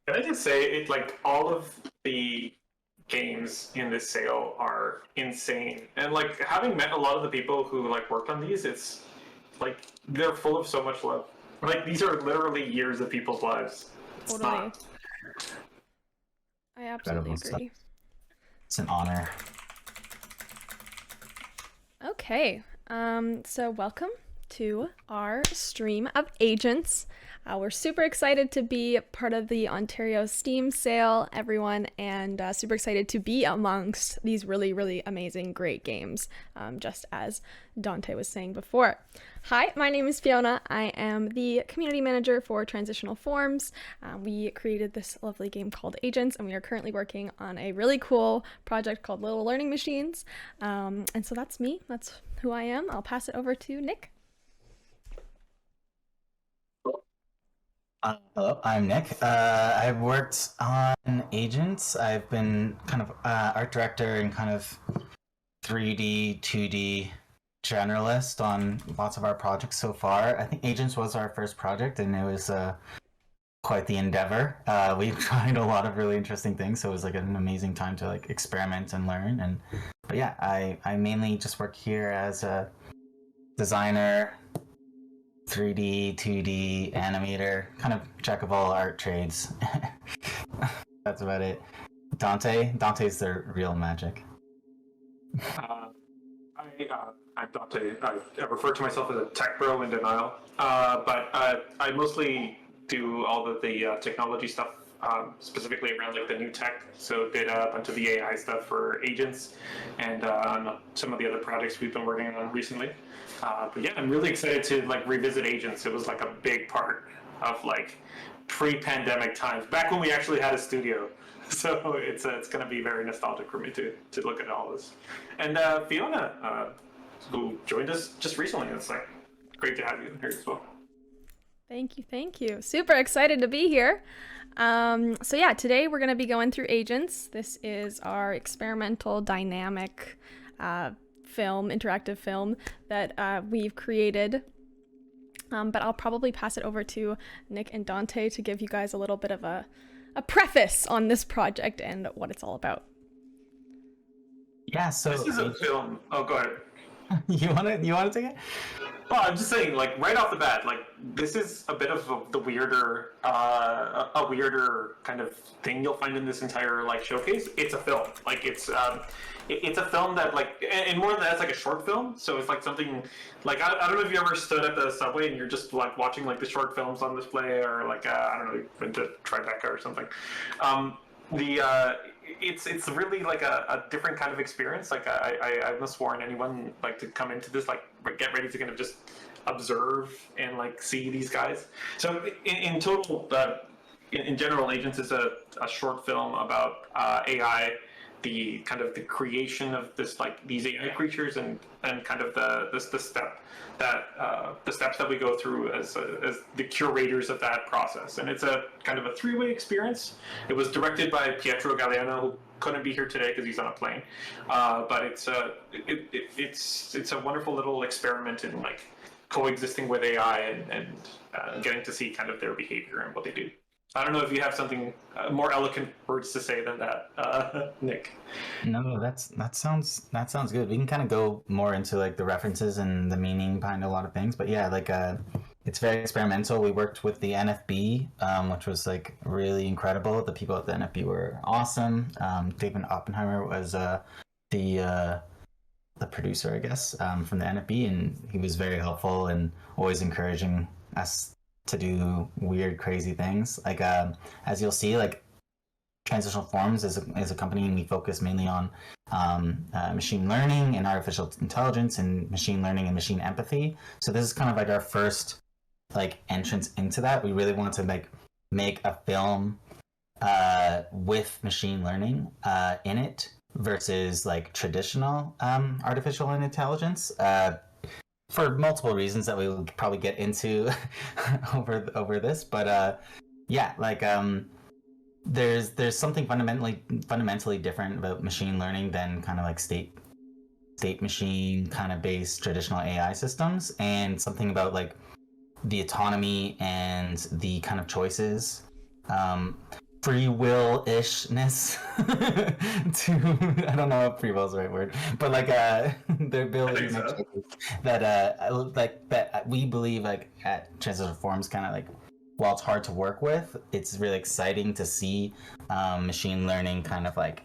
Can I just say it like all of the games in this sale are insane. And like having met a lot of the people who like worked on these, it's like they're full of so much love. Like these are literally years of people's lives. It's Totally. not. I absolutely Incredible stuff. agree. It's an honor. Okay. So welcome to our stream of agents. We're super excited to be part of the Ontario Steam sale, everyone, and super excited to be amongst these really, really amazing, great games, just as Dante was saying before. Hi, my name is Fiona. I am the community manager for Transitional Forms. We created this lovely game called Agents, and we are currently working on a really cool project called Little Learning Machines. And so that's me. That's who I am. I'll pass it over to Nick. Hello, I'm Nick. I've worked on Agents. I've been kind of art director and kind of 3D, 2D generalist on lots of our projects so far. I think Agents was our first project, and it was quite the endeavor. We tried a lot of really interesting things, so it was like an amazing time to like experiment and learn. But yeah, I mainly just work here as a designer, 3D, 2D, animator, kind of jack of all art trades. That's about it. Dante's the real magic. Uh, I'm Dante. I refer to myself as a tech bro in denial, but I mostly do all of the technology stuff, specifically around like the new tech. So did a bunch of the AI stuff for agents, and on some of the other projects we've been working on recently. But yeah, I'm really excited to like revisit agents. It was like a big part of like pre-pandemic times, back when we actually had a studio. So it's going to be very nostalgic for me to look at all this. And Fiona, who joined us just recently, it's like great to have you here as well. Thank you, thank you. Super excited to be here. So yeah, today we're going to be going through Agents. This is our experimental dynamic interactive film that we've created. But I'll probably pass it over to Nick and Dante to give you guys a little bit of a preface on this project and what it's all about. Yeah, so This is a film. Oh, go ahead. you wanna take it? Well, I'm just saying, like right off the bat, like this is a bit of the weirder, a weirder kind of thing you'll find in this entire like showcase. It's a film, like it's a film that like, and more than that, it's like a short film. So it's like something, like I don't know if you ever stood at the subway and you're just like watching like the short films on display, or like I don't know, you've been to Tribeca or something. The it's really like a different kind of experience. Like I must warn anyone like to come into this like get ready to kind of just observe and like see these guys. So in total, in general, Agents is a short film about AI, the kind of the creation of this like these AI creatures, and kind of the step that the steps that we go through as the curators of that process. And it's a kind of a three-way experience. It was directed by Pietro Galliano, who couldn't be here today because he's on a plane. But it's a wonderful little experiment in like coexisting with AI, and getting to see kind of their behavior and what they do. I don't know if you have something more eloquent words to say than that, Nick. No, that sounds good. We can kind of go more into like the references and the meaning behind a lot of things, but yeah, like it's very experimental. We worked with the NFB, which was like really incredible. The people at the NFB were awesome. David Oppenheimer was the producer, I guess, from the NFB, and he was very helpful and always encouraging us to do weird, crazy things. Like as you'll see, like Transitional Forms is a company, and we focus mainly on machine learning and artificial intelligence and machine learning and machine empathy. So this is kind of like our first like entrance into that. We really want to like make a film with machine learning in it versus like traditional artificial intelligence. For multiple reasons that we will probably get into over this, but yeah, like there's something fundamentally different about machine learning than kind of like state machine kind of based traditional AI systems, and something about like the autonomy and the kind of choices free will-ishness to, I don't know if free will is the right word, but like their ability to make choices that we believe like at Transitional Forms kind of like, while it's hard to work with, it's really exciting to see machine learning kind of like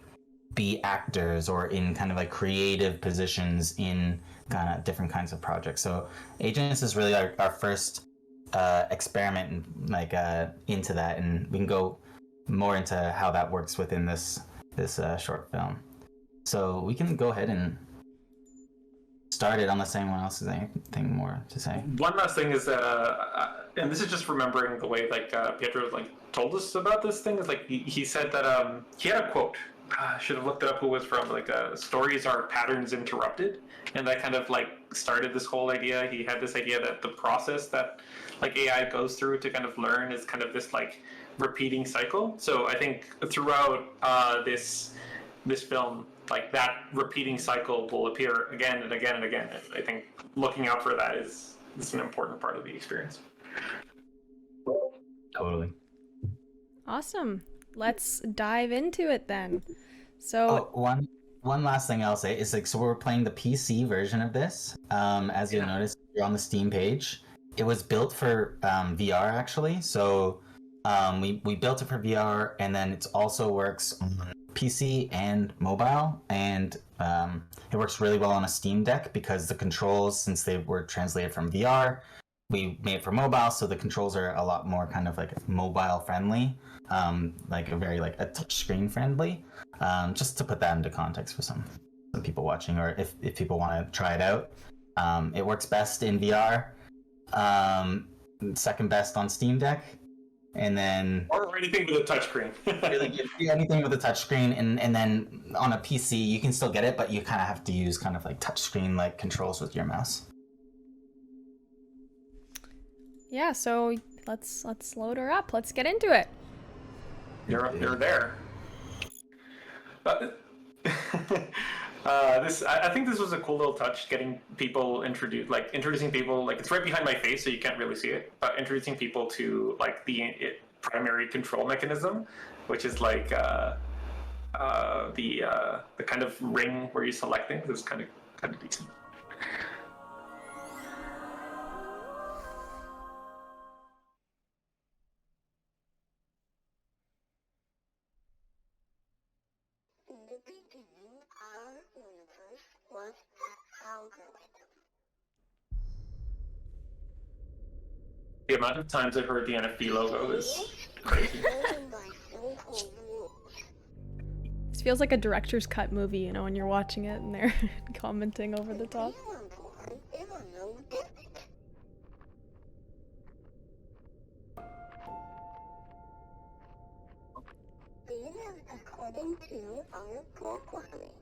be actors or in kind of like creative positions in kind of different kinds of projects. So Agents is really our first experiment like into that, and we can go more into how that works within this short film. So we can go ahead and start it unless anyone else has anything more to say. One last thing is and this is just remembering the way like Pietro like told us about this thing, is like he said that he had a quote, I should have looked it up who it was from, like stories are patterns interrupted, and that kind of like started this whole idea. He had this idea that the process that like AI goes through to kind of learn is kind of this like repeating cycle. So I think throughout this film, like that repeating cycle will appear again and again and again. I think looking out for that is an important part of the experience. Totally. Awesome. Let's dive into it then. So one last thing I'll say is like, so we're playing the PC version of this. As you'll notice, you're on the Steam page. It was built for VR actually. So we built it for VR, and then it also works on PC and mobile, and it works really well on a Steam Deck because the controls, since they were translated from VR, we made it for mobile, so the controls are a lot more kind of like mobile friendly, like a very like a touch screen friendly. Just to put that into context for some people watching, or if people want to try it out. It works best in VR, second best on Steam Deck, and then or anything with a touchscreen. Anything with a touchscreen, and then on a PC you can still get it, but you kind of have to use kind of like touchscreen like controls with your mouse. yeah, so let's load her up. Let's get into it. You're there. I think this was a cool little touch, getting people introducing people, like it's right behind my face, so you can't really see it, but introducing people to like the primary control mechanism, which is like the kind of ring where you select things. Is kind of decent. In the beginning, our universe was an algorithm. The amount of times I've heard the NFB logo is crazy. Driven by simple rules. This feels like a director's cut movie, you know, when you're watching it and they're commenting over the top. Anyone born is a no debit. These are according to our programming.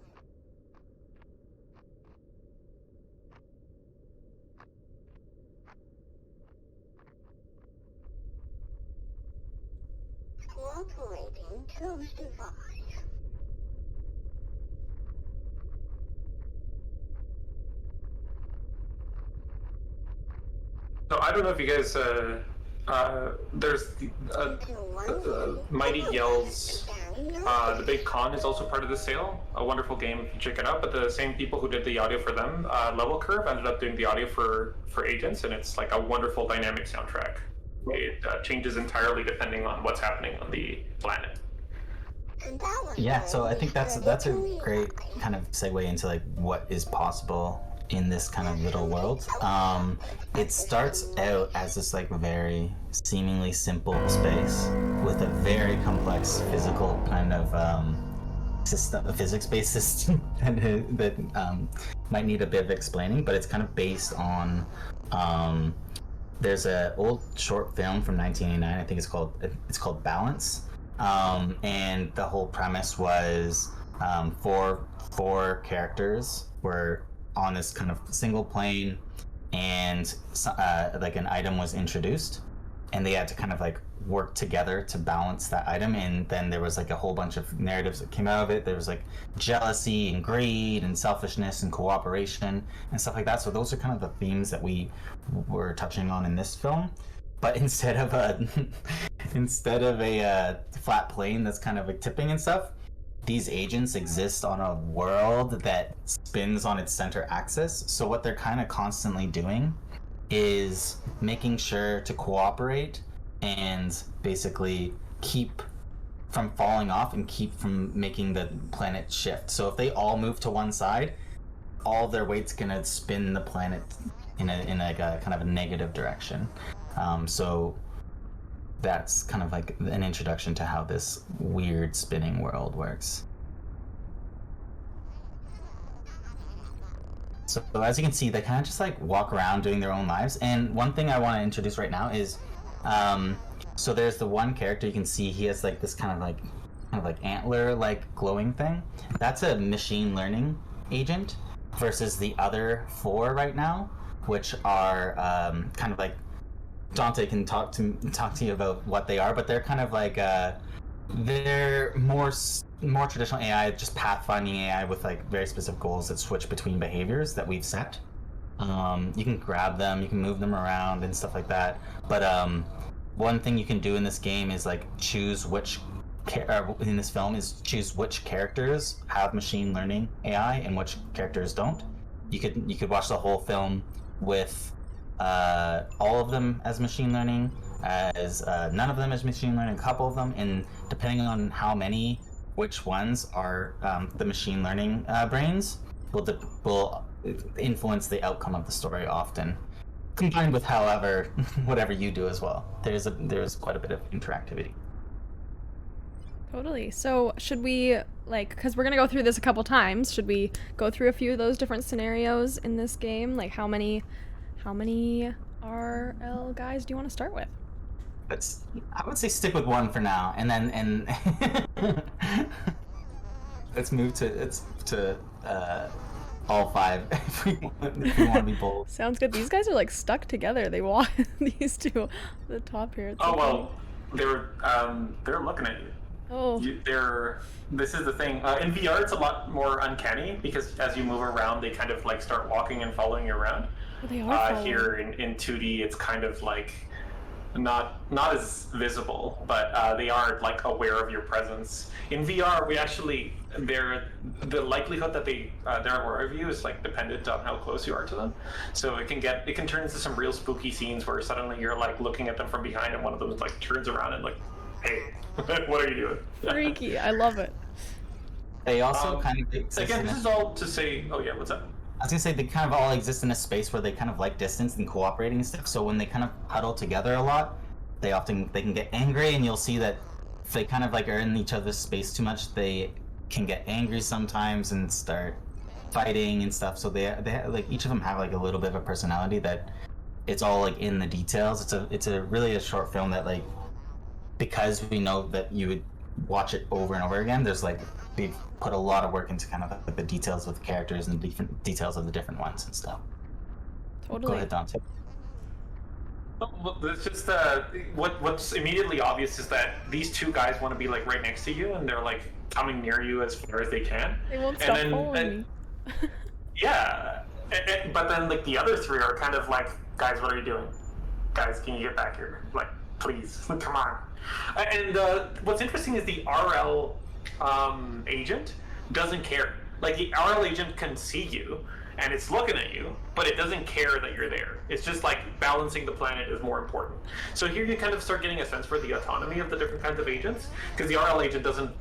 Cooperating to survive. So I don't know if you guys, there's Mighty Yells. The Big Con is also part of the sale. A wonderful game if you check it out. But the same people who did the audio for them, Level Curve, ended up doing the audio for Agents, and it's like a wonderful dynamic soundtrack. It changes entirely depending on what's happening on the planet. Yeah, so I think that's a great kind of segue into like what is possible in this kind of little world. It starts out as this like very seemingly simple space with a very complex physical kind of system, a physics-based system that might need a bit of explaining, but it's kind of based on there's an old short film from 1989. I think it's called Balance, and the whole premise was four characters were on this kind of single plane, and like an item was introduced, and they had to kind of like work together to balance that item. And then there was like a whole bunch of narratives that came out of it. There was like jealousy and greed and selfishness and cooperation and stuff like that. So those are kind of the themes that we were touching on in this film. But instead of instead of a flat plane that's kind of like tipping and stuff, these agents exist on a world that spins on its center axis. So what they're kind of constantly doing is making sure to cooperate and basically keep from falling off and keep from making the planet shift. So if they all move to one side, all their weight's gonna spin the planet in a kind of a negative direction. So that's kind of like an introduction to how this weird spinning world works. So as you can see, they kind of just like walk around doing their own lives. And one thing I want to introduce right now is, so there's the one character you can see, he has like this kind of like antler like glowing thing. That's a machine learning agent versus the other 4 right now, which are kind of like, Dante can talk to you about what they are, but they're kind of like they're more traditional AI, just pathfinding AI with like very specific goals that switch between behaviors that we've set. You can grab them, you can move them around and stuff like that. But one thing you can do in this game is like choose which in this film is choose which characters have machine learning AI and which characters don't. You could watch the whole film with all of them as machine learning, as none of them as machine learning, a couple of them, and depending on how many, which ones are the machine learning brains will influence the outcome of the story often. Combined with, however, whatever you do as well. There's quite a bit of interactivity. Totally. So should we, like, because we're going to go through this a couple times, should we go through a few of those different scenarios in this game? Like, how many RL guys do you want to start with? I would say stick with one for now, and then let's move to all 5 if we want to be bold. Sounds good. These guys are like stuck together. They walk these two at the top here. It's Oh okay. well, they're looking at you. Oh. This is the thing. In VR, it's a lot more uncanny because as you move around, they kind of like start walking and following you around. Well, they are following. Here in 2D, it's kind of like not as visible, but they are like aware of your presence. In VR, the likelihood that they're aware of you is like dependent on how close you are to them. So it can turn into some real spooky scenes where suddenly you're like looking at them from behind, and one of them like turns around and like, hey, what are you doing? Freaky. I love it. They also kind of again, this is all to say. Oh yeah, what's up? I was gonna say they kind of all exist in a space where they kind of like distance and cooperating and stuff. So when they kind of huddle together a lot, they can get angry, and you'll see that if they kind of like are in each other's space too much, they can get angry sometimes and start fighting and stuff. So they like each of them have like a little bit of a personality that it's all like in the details. It's a really a short film that like, because we know that you would watch it over and over again, there's like they've put a lot of work into kind of like the details with the characters and the different details of the different ones and stuff. Totally. Go ahead, Dante. Well, it's just what's immediately obvious is that these 2 guys want to be like right next to you, and they're like coming near you as far as they can. They won't stop following me. Yeah, but then like the other 3 are kind of like, guys, what are you doing? Guys, can you get back here? Like, please, come on. And what's interesting is the RL agent doesn't care. Like the RL agent can see you and it's looking at you, but it doesn't care that you're there. It's just like balancing the planet is more important. So here you kind of start getting a sense for the autonomy of the different kinds of agents, because the RL agent doesn't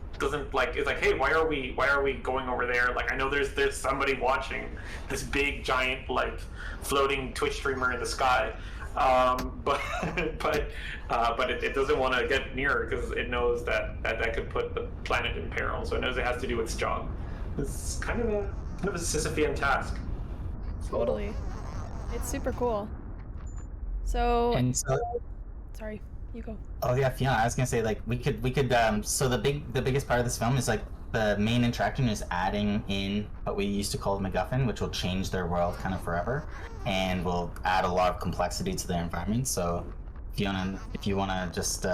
like, it's like, hey, why are we going over there? Like, I know there's somebody watching this big giant like floating Twitch streamer in the sky. But it doesn't want to get nearer because it knows that could put the planet in peril. So it knows it has to do its job. It's kind of a Sisyphean task. Totally. It's super cool. So sorry, you go. Oh yeah, Fiona, I was gonna say like we could so the biggest part of this film is like the main interaction is adding in what we used to call the MacGuffin, which will change their world kind of forever and will add a lot of complexity to their environment. So Fiona, if you wanna just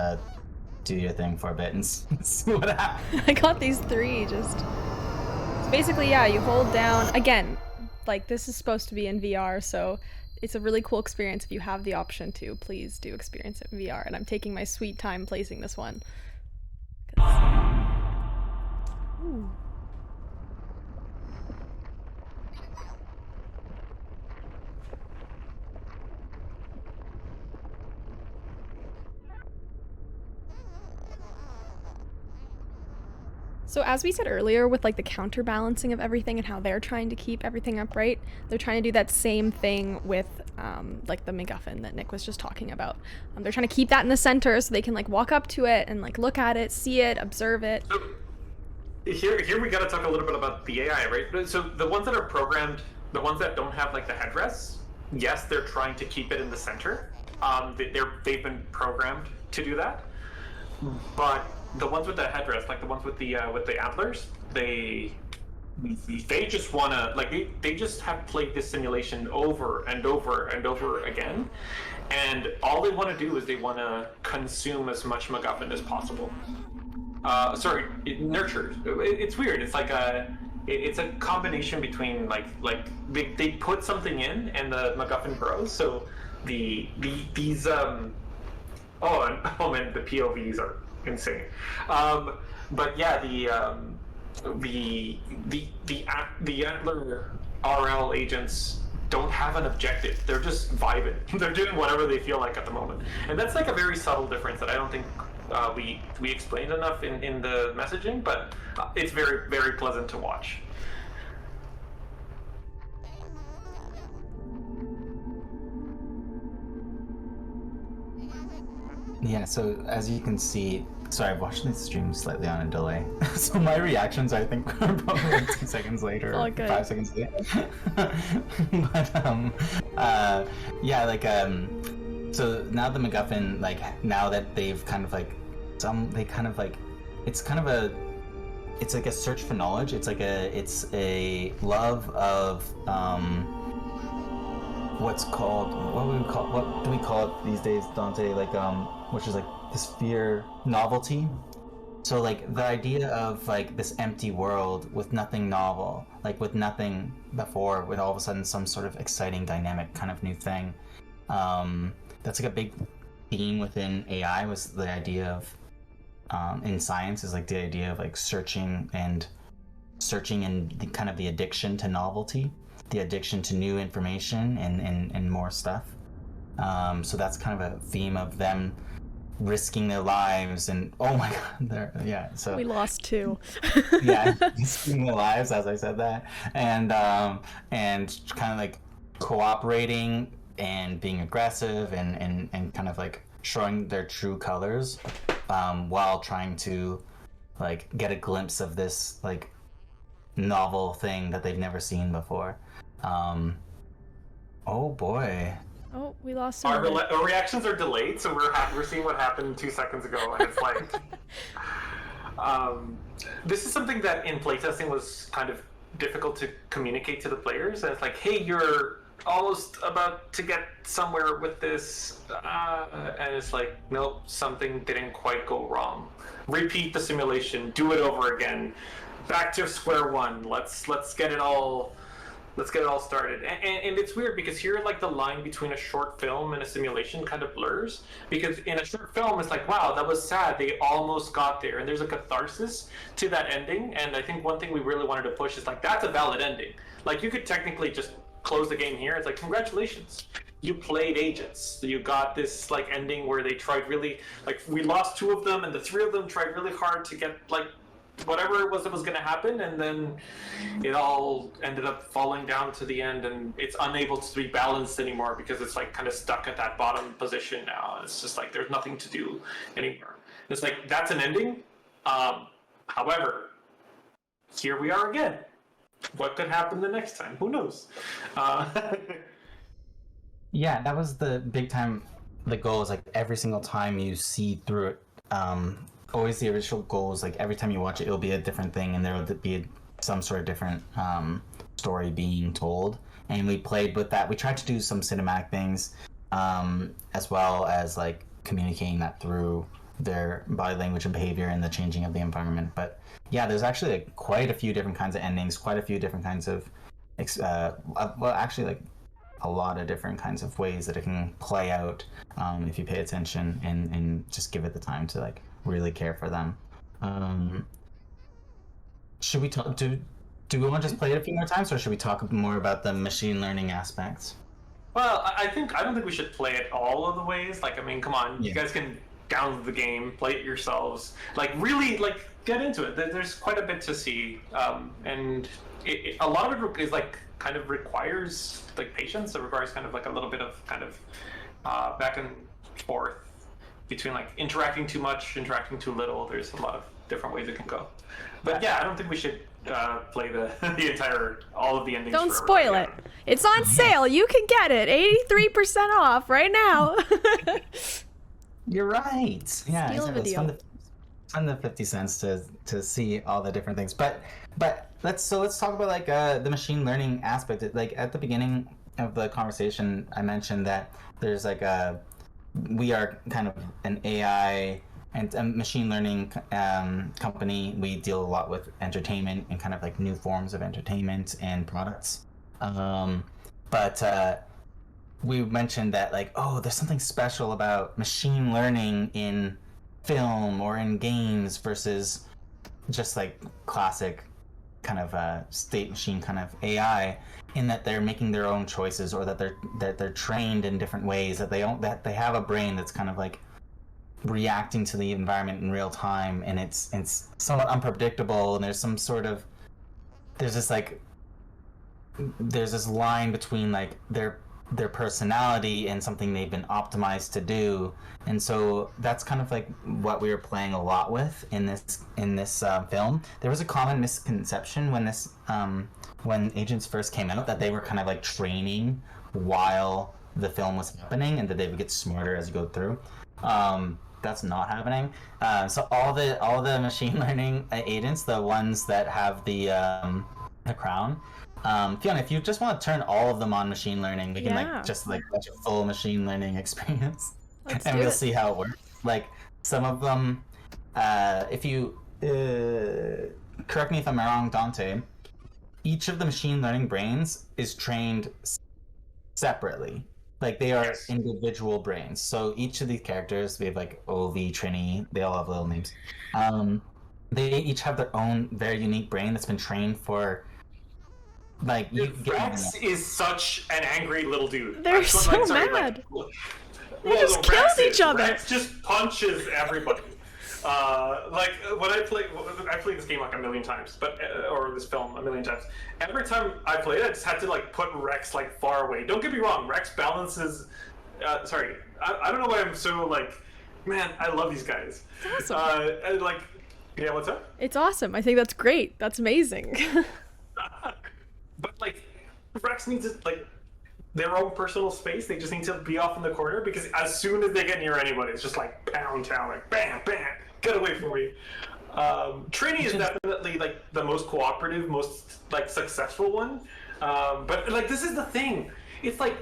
do your thing for a bit and see what happens. I got these 3 just. So basically, yeah, you hold down again. Like this is supposed to be in VR, so it's a really cool experience. If you have the option to, please do experience it in VR. And I'm taking my sweet time placing this one. Ooh. So as we said earlier, with like the counterbalancing of everything and how they're trying to keep everything upright, they're trying to do that same thing with like the MacGuffin that Nick was just talking about. They're trying to keep that in the center so they can like walk up to it and like look at it, see it, observe it. So here we got to talk a little bit about the AI, right? So the ones that are programmed, the ones that don't have like the headrests, yes, they're trying to keep it in the center. They've been programmed to do that, but the ones with the headrest, like the ones with the antlers, they just wanna they just have played this simulation over and over and over again, and all they want to do is they want to consume as much MacGuffin as possible. Nurture. It's weird. It's like it's a combination between like they put something in and the MacGuffin grows. So these oh man, the POVs are insane. But yeah, the Antler RL agents don't have an objective. They're just vibing. They're doing whatever they feel like at the moment, and that's like a very subtle difference that I don't think we explained enough in the messaging. But it's very, very pleasant to watch. Yeah, so as you can see, sorry, I've watched this stream slightly on a delay. So my reactions, I think, are probably like 2 seconds later, All or good. 5 seconds later. But, yeah, like, so now the MacGuffin, like, now that they've kind of like, it's kind of it's like a search for knowledge. It's a love of, what do we call it these days, Dante? Like, which is like this fear novelty. So like the idea of like this empty world with nothing novel, like with nothing before, with all of a sudden some sort of exciting, dynamic kind of new thing. That's like a big theme within AI, was the idea of in science, is like the idea of like searching and the kind of the addiction to novelty, the addiction to new information and more stuff. So that's kind of a theme of them risking their lives, and oh my god, so We lost 2. yeah, risking their lives, as I said that, and kind of like cooperating and being aggressive and kind of like showing their true colors, while trying to like get a glimpse of this like novel thing that they've never seen before. Oh boy. Oh, we lost Our him. reactions are delayed, so we're seeing what happened 2 seconds ago, and it's like, this is something that in playtesting was kind of difficult to communicate to the players. And it's like, hey, you're almost about to get somewhere with this, and it's like, nope, something didn't quite go wrong. Repeat the simulation, do it over again, back to square one. Let's get it all. Let's get it all started. And it's weird because here, like, the line between a short film and a simulation kind of blurs. Because in a short film, it's like, wow, that was sad. They almost got there. And there's a catharsis to that ending. And I think one thing we really wanted to push is, like, that's a valid ending. Like, you could technically just close the game here. It's like, congratulations. You played Agents. You got this, like, ending where they tried really, like, we lost 2 of them, and the 3 of them tried really hard to get, like, whatever it was that was going to happen, and then it all ended up falling down to the end, and it's unable to be balanced anymore because it's like kind of stuck at that bottom position now. It's just like there's nothing to do anymore. It's like that's an ending. However, here we are again. What could happen the next time? Who knows? Yeah, that was the big time. The goal is like every single time you see through it, always the original goal is like every time you watch it, it'll be a different thing, and there will be some sort of different story being told. And we played with that. We tried to do some cinematic things, as well as like communicating that through their body language and behavior and the changing of the environment. But yeah, there's actually like quite a few different kinds of endings, quite a few different kinds of, well, actually like a lot of different kinds of ways that it can play out if you pay attention and just give it the time to like really care for them. Should we talk? Do we want to just play it a few more times, or should we talk more about the machine learning aspects? Well, I don't think we should play it all of the ways. Like, I mean, come on, you guys can download the game, play it yourselves. Like, really, like, get into it. There's quite a bit to see, and a lot of it is like kind of requires like patience. It requires kind of like a little bit of kind of back and forth between like interacting too much, interacting too little. There's a lot of different ways it can go. But yeah, I don't think we should play the entire all of the endings. Don't forever. spoil it. It's on sale. You can get it 83% off right now. You're right. Yeah, Steal it's video. fun to spend the 50 cents to see all the different things. But let's talk about like the machine learning aspect. Like at the beginning of the conversation, I mentioned that there's like we are kind of an AI and a machine learning company. We deal a lot with entertainment and kind of like new forms of entertainment and products. But we mentioned that like, oh, there's something special about machine learning in film or in games versus just like classic kind of state machine kind of AI, in that they're making their own choices, or that they're trained in different ways, that they have a brain that's kind of like reacting to the environment in real time, and it's somewhat unpredictable, and there's this line between like their personality and something they've been optimized to do. And so that's kind of like what we were playing a lot with in this film. There was a common misconception when Agents first came out, that they were kind of like training while the film was happening, and that they would get smarter as you go through. That's not happening. So all the machine learning agents, the ones that have the crown, Fiona, if you just want to turn all of them on machine learning, we can like watch a full machine learning experience. And we'll see how it works. Like some of them, if you correct me if I'm wrong, Dante, each of the machine learning brains is trained separately. Like they are individual brains. So each of these characters, we have like Ovi, Trini, they all have little names. They each have their own very unique brain that's been trained for like Rex is such an angry little dude. They're so mad. They just killed each other. Rex just punches everybody. Like when I played this game like a million times, or this film a million times. Every time I played it, I just had to like put Rex like far away. Don't get me wrong, Rex balances. Sorry, I don't know why I'm so like, man, I love these guys. It's awesome. And like, yeah, what's up? It's awesome. I think that's great. That's amazing. But like, Rex needs like their own personal space. They just need to be off in the corner, because as soon as they get near anybody, it's just like pound town, like bam, bam, get away from me. Trini is definitely like the most cooperative, most like successful one. But like, this is the thing. It's like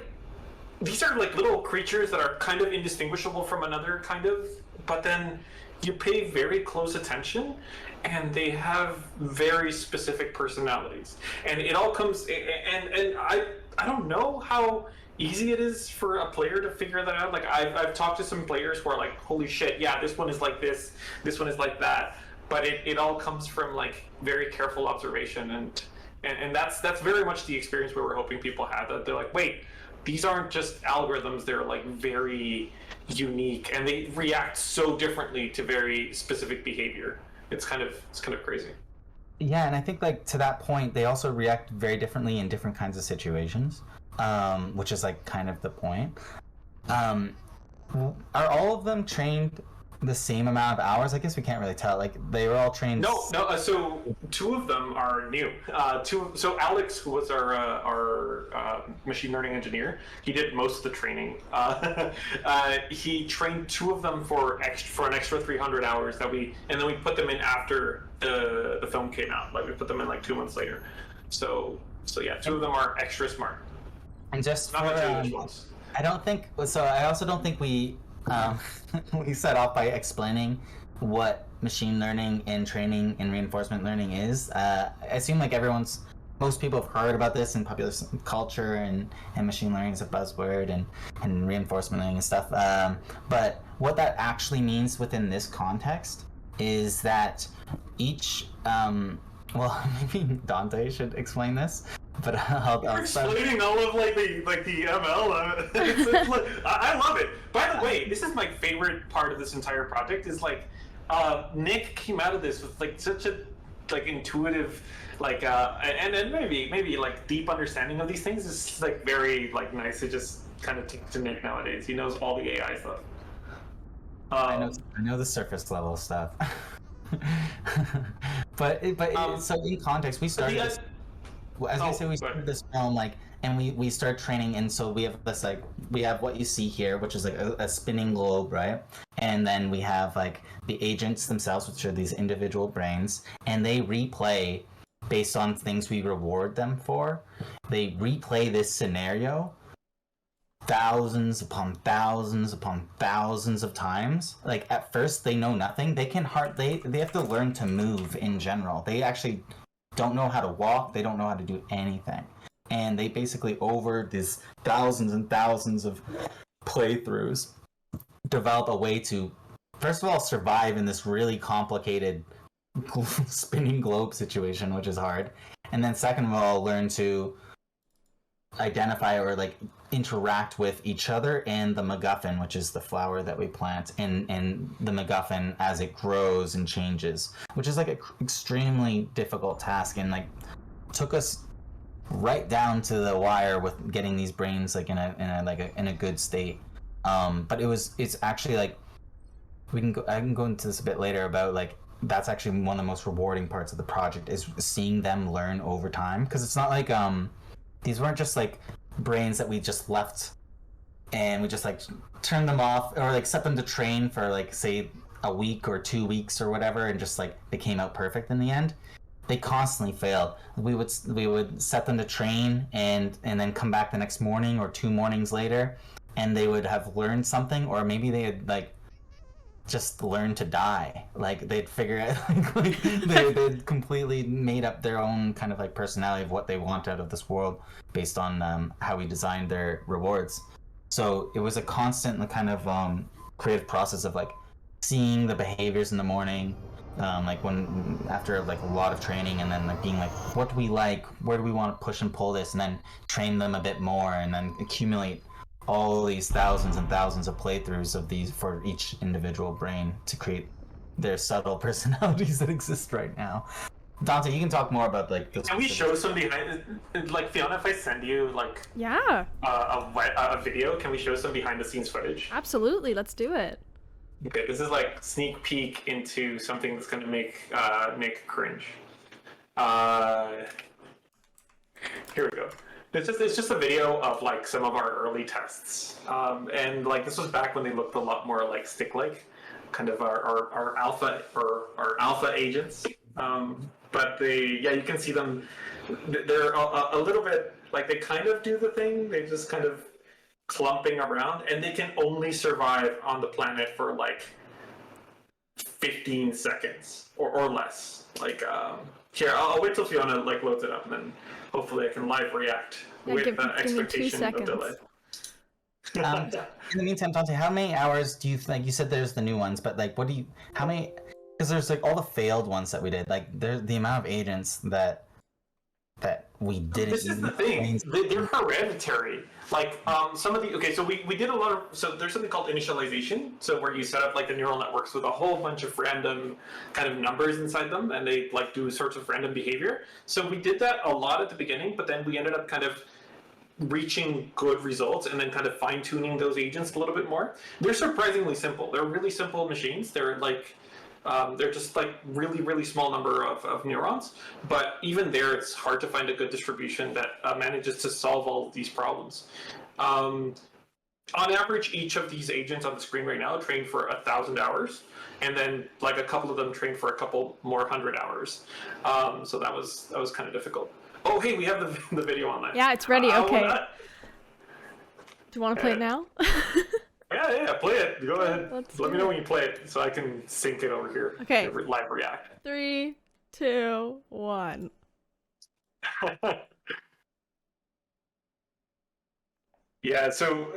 these are like little creatures that are kind of indistinguishable from another kind of, but then you pay very close attention, and they have very specific personalities, and it all comes. And I don't know how easy it is for a player to figure that out. Like I've talked to some players who are like, holy shit, yeah, this one is like this one is like that. But it all comes from like very careful observation, and that's very much the experience we were hoping people had. That they're like, wait, these aren't just algorithms; they're like very unique, and they react so differently to very specific behavior. It's kind of crazy. Yeah, and I think like to that point, they also react very differently in different kinds of situations, which is like kind of the point. Are all of them trained the same amount of hours? I guess we can't really tell. Like they were all trained. No. So two of them are new. So Alex, who was our machine learning engineer, he did most of the training. He trained two of them for an extra 300 hours and then we put them in after the film came out. Like we put them in like 2 months later. So yeah, two of them are extra smart. And just not for, the two ones. I don't think so. I also don't think we we set off by explaining what machine learning and training and reinforcement learning is. I assume like everyone's most people have heard about this in popular culture, and machine learning is a buzzword, and reinforcement learning and stuff. But what that actually means within this context is that each, well, maybe Dante should explain this, but I'll start. Explaining all of the ML. It's like, I love it. By the way, this is my favorite part of this entire project. Is like Nick came out of this with like such a intuitive and maybe like deep understanding of these things. Is like very like nice to just kind of take to Nick nowadays. He knows all the AI stuff. I know the surface level stuff. but so in context, we started this. As I say, we started this film and we start training, and so we have this we have what you see here, which is like a spinning globe, right? And then we have like the agents themselves, which are these individual brains, and they replay based on things we reward them for. They replay this scenario thousands upon thousands upon thousands of times. Like at first they know nothing. They have to learn to move in general. They actually don't know how to walk. They don't know how to do anything. And they basically, over these thousands and thousands of playthroughs, develop a way to, first of all, survive in this really complicated spinning globe situation, which is hard. And then second of all, learn to identify or like interact with each other and the MacGuffin, which is the flower that we plant, and the MacGuffin as it grows and changes, which is like an extremely difficult task, and like took us right down to the wire with getting these brains like in a good state. But it's actually like I can go into this a bit later about like that's actually one of the most rewarding parts of the project, is seeing them learn over time, because it's not like these weren't just like brains that we just left and we just like turned them off or like set them to train for like say a week or 2 weeks or whatever, and just like they came out perfect in the end. They constantly failed. We would set them to train and then come back the next morning or 2 mornings later, and they would have learned something, or maybe they had like just learned to die. Like they'd figure out they'd completely made up their own kind of like personality of what they want out of this world based on how we designed their rewards. So it was a constant kind of creative process of like seeing the behaviors in the morning, like when after like a lot of training, and then like being like, what do we like, where do we want to push and pull this, and then train them a bit more, and then accumulate all these thousands and thousands of playthroughs of these for each individual brain to create their subtle personalities that exist right now. Dante, you can talk more about like this. Can we show some behind, like Fiona, if I send you like a video, can we show some behind the scenes footage? Absolutely, let's do it. Okay, this is like sneak peek into something that's gonna make Nick cringe. Here we go. It's just a video of like some of our early tests, and like this was back when they looked a lot more like stick-like, kind of our alpha or our alpha agents. But you can see them. They're a little bit like they kind of do the thing. They just kind of clumping around, and they can only survive on the planet for like 15 seconds or less. Like here, I'll wait till Fiona like loads it up, and then hopefully I can live react with expectation of delay. In the meantime, Dante, how many hours do you think? You said there's the new ones, but like, how many? Because there's like all the failed ones that we did. Like, there's the amount of agents that we didn't. This is the thing. They're hereditary. Like some of the so we did a lot of, so there's something called initialization, so where you set up like the neural networks with a whole bunch of random kind of numbers inside them, and they like do sorts of random behavior. So we did that a lot at the beginning, but then we ended up kind of reaching good results and then kind of fine-tuning those agents a little bit more. They're surprisingly simple. They're really simple machines. They're like they're just like really small number of neurons, but even there it's hard to find a good distribution that manages to solve all of these problems. On average, each of these agents on the screen right now trained for 1,000 hours, and then like a couple of them trained for a couple more 100 hours. So that was kind of difficult. Oh hey, we have the video on that. Yeah, it's ready. Okay. Do you want to play it now? Yeah, play it. Go ahead. Let me know when you play it so I can sync it over here. Okay. Live react. 3, 2, 1. Yeah, so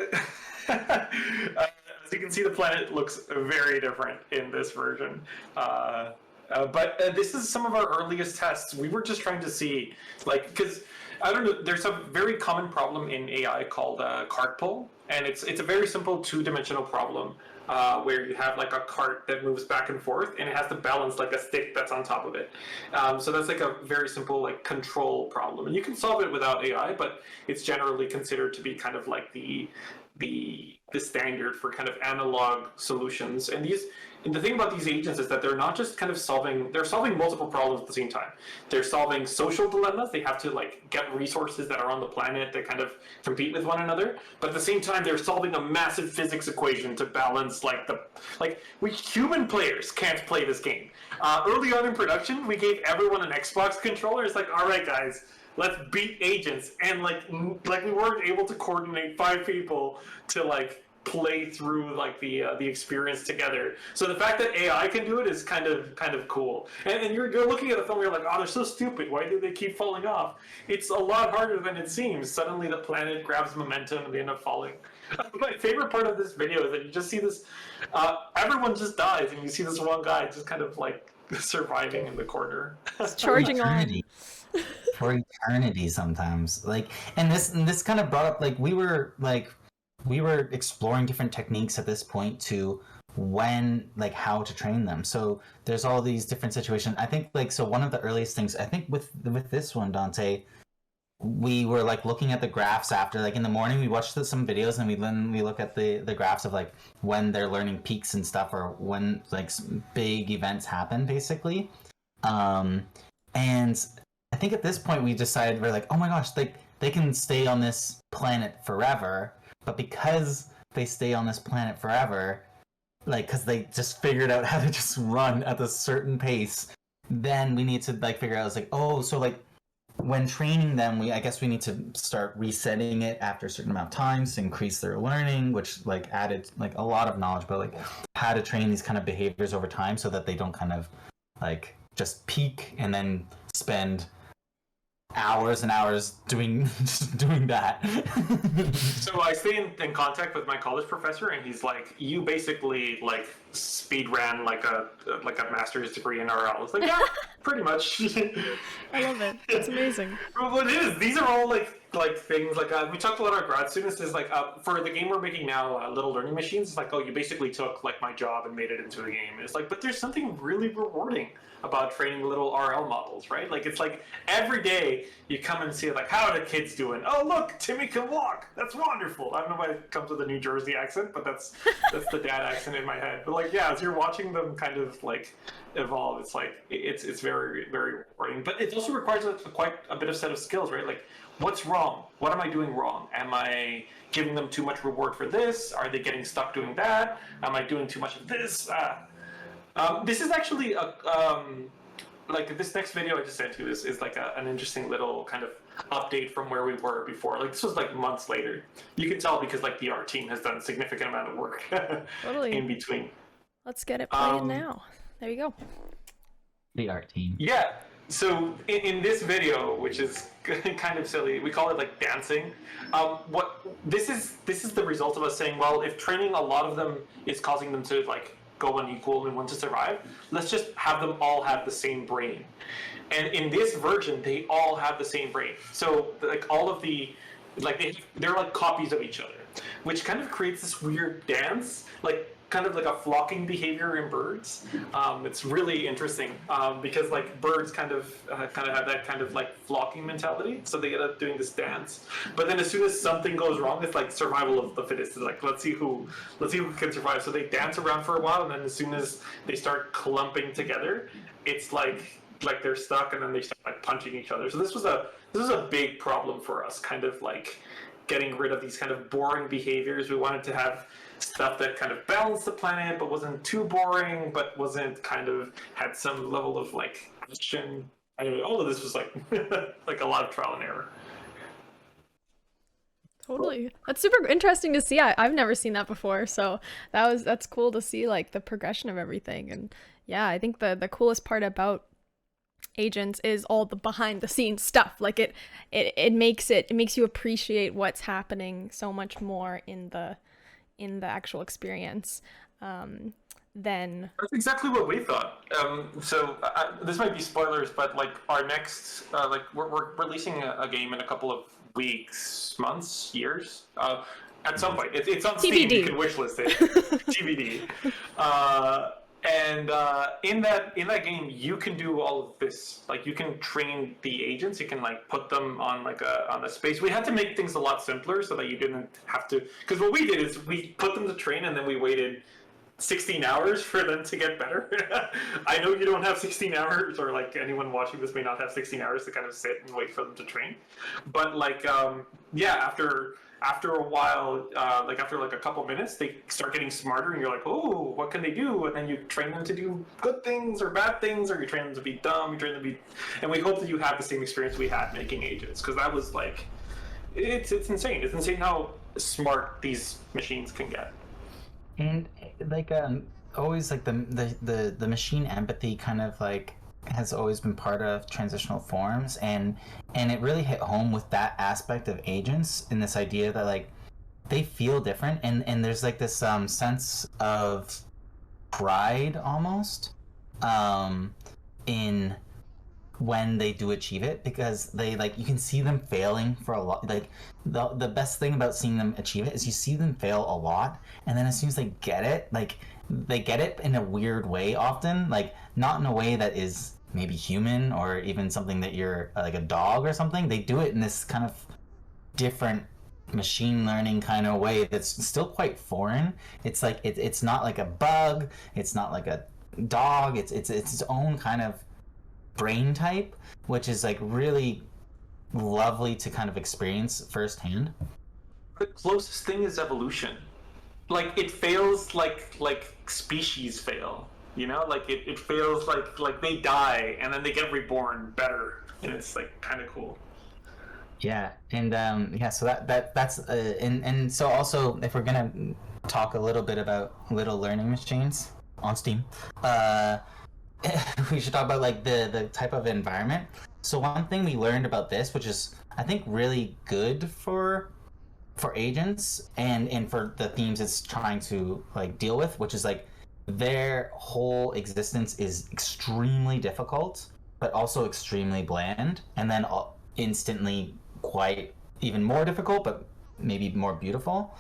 as you can see, the planet looks very different in this version. But this is some of our earliest tests. We were just trying to see, like, because I don't know, there's a very common problem in AI called cart pull, and it's a very simple two-dimensional problem where you have like a cart that moves back and forth, and it has to balance like a stick that's on top of it. So that's like a very simple like control problem, and you can solve it without AI, but it's generally considered to be kind of like the standard for kind of analog solutions. And the thing about these agents is that they're not just kind of they're solving multiple problems at the same time. They're solving social dilemmas. They have to like get resources that are on the planet that kind of compete with one another. But at the same time, they're solving a massive physics equation to balance we human players can't play this game. Early on in production, we gave everyone an Xbox controller. It's like, all right, guys, let's beat agents, and like we weren't able to coordinate 5 people to like play through like the experience together. So the fact that AI can do it is kind of cool. And you're looking at the film, you're like, oh, they're so stupid. Why do they keep falling off? It's a lot harder than it seems. Suddenly the planet grabs momentum and they end up falling. My favorite part of this video is that you just see this. Everyone just dies, and you see this one guy just kind of like surviving in the corner. It's charging on. For eternity sometimes. Like, and this kind of brought up like we were exploring different techniques at this point to how to train them. So there's all these different situations. I think like, so one of the earliest things I think with this one, Dante, we were like looking at the graphs after, like in the morning we watched some videos, and we look at the graphs of like when they're learning peaks and stuff, or when like big events happen basically. And I think at this point we decided, we're like, oh my gosh, they can stay on this planet forever. But because they stay on this planet forever, like, because they just figured out how to just run at a certain pace, then we need to like figure out, it's like, oh, so like when training them, I guess we need to start resetting it after a certain amount of times to increase their learning, which like added like a lot of knowledge about like how to train these kind of behaviors over time, so that they don't kind of like just peak and then spend hours and hours doing that. So I stay in contact with my college professor, and he's like, you basically like speed ran like a master's degree in RL. It's like, yeah, pretty much. I love it. It's amazing. Well, it is. These are all like things like we talked to a lot of our grad students. Is like for the game we're making now, Little Learning Machines. It's like, oh, you basically took like my job and made it into a game. It's like, but there's something really rewarding about training little RL models, right? Like, it's like every day you come and see like, how are the kids doing? Oh, look, Timmy can walk. That's wonderful. I don't know why it comes with a New Jersey accent, but that's the dad accent in my head. But like, yeah, as you're watching them kind of like evolve, it's like it's very, very rewarding. But it also requires quite a bit of set of skills, right? Like, what's wrong? What am I doing wrong? Am I giving them too much reward for this? Are they getting stuck doing that? Am I doing too much of this? This is actually like this next video I just sent you is like an interesting little kind of update from where we were before. Like, this was like months later. You can tell because like the art team has done a significant amount of work Totally. in between. Let's get it playing now. There you go. The art team. Yeah. So in this video, which is kind of silly, we call it like dancing. What this is the result of us saying, well, if training a lot of them is causing them to like go unequal and want to survive, let's just have them all have the same brain. And in this version, they all have the same brain. So like all of the they're like copies of each other, which kind of creates this weird dance, like kind of like a flocking behavior in birds. It's really interesting because like birds kind of have that kind of like flocking mentality, so they get up doing this dance. But then as soon as something goes wrong, it's like survival of the fittest. It's like, let's see who can survive. So they dance around for a while, and then as soon as they start clumping together, it's like they're stuck, and then they start like punching each other. So this was a big problem for us, kind of like getting rid of these kind of boring behaviors. We wanted to have stuff that kind of balanced the planet, but wasn't too boring, but wasn't kind of had some level of like action. I don't know, all of this was like like a lot of trial and error. Totally. That's super interesting to see. I've never seen that before, so that's cool to see like the progression of everything. And yeah, I think the coolest part about Agents is all the behind the scenes stuff. Like it makes you appreciate what's happening so much more in the actual experience than That's exactly what we thought. So this might be spoilers, but like our next, like we're releasing a game in a couple of weeks, months, years. At some point, it's on Steam. TBD. You can wishlist it. TBD. And in that game, you can do all of this. Like you can train the agents. You can like put them on like on a space. We had to make things a lot simpler so that you didn't have to. Because what we did is we put them to train, and then we waited 16 hours for them to get better. I know you don't have 16 hours, or like anyone watching this may not have 16 hours to kind of sit and wait for them to train. But like, yeah, after a while, like after like a couple minutes, they start getting smarter, and you're like, oh, what can they do? And then you train them to do good things or bad things, or you train them to be dumb. You train them to be, and we hope that you have the same experience we had making Agents, because that was like, it's insane. It's insane how smart these machines can get. And like always like the machine empathy kind of like has always been part of transitional forms, and it really hit home with that aspect of Agents, in this idea that like they feel different, and there's like this sense of pride almost in when they do achieve it, because they like, you can see them failing for a lot. Like the best thing about seeing them achieve it is you see them fail a lot, and then as soon as they get it, like they get it in a weird way often, like not in a way that is maybe human or even something that you're like a dog or something. They do it in this kind of different machine learning kind of way that's still quite foreign. It's like it's not like a bug, it's not like a dog, it's its own kind of brain type, which is like really lovely to kind of experience firsthand. The closest thing is evolution. Like it fails like species fail, you know, like it fails like they die and then they get reborn better, and it's like kind of cool. Yeah, and yeah, so that's and so also, if we're gonna talk a little bit about little learning machines on Steam, we should talk about like the type of environment. So one thing we learned about this, which is I think really good for Agents and for the themes it's trying to like deal with, which is like their whole existence is extremely difficult but also extremely bland, and then instantly quite even more difficult but maybe more beautiful.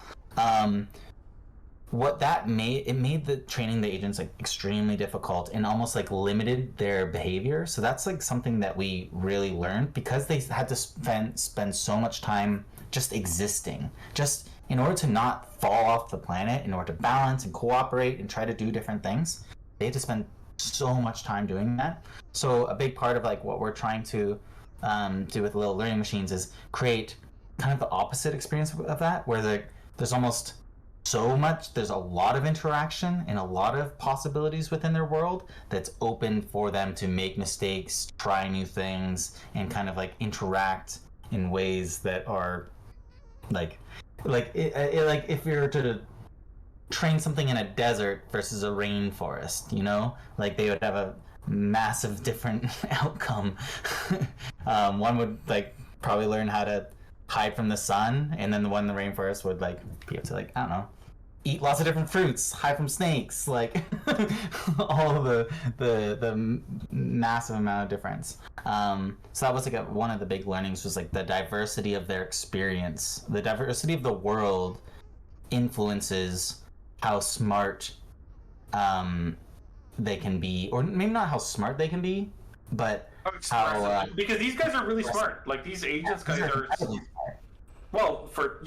What that made the training the agents like extremely difficult and almost like limited their behavior. So that's like something that we really learned, because they had to spend so much time just existing, just in order to not fall off the planet, in order to balance and cooperate and try to do different things. They had to spend so much time doing that. So a big part of like what we're trying to do with little learning machines is create kind of the opposite experience of that, where there's almost so much, there's a lot of interaction and a lot of possibilities within their world that's open for them to make mistakes, try new things, and kind of like interact in ways that are like if you're to train something in a desert versus a rainforest, you know, like they would have a massive different outcome. One would like probably learn how to hide from the sun, and then the one in the rainforest would like be able to like, I don't know, eat lots of different fruits, hide from snakes, like all of the massive amount of difference. So that was like one of the big learnings, was like the diversity of their experience. The diversity of the world influences how smart they can be, or maybe not how smart they can be, but how because these guys are really smart. Like these agents guys are well, but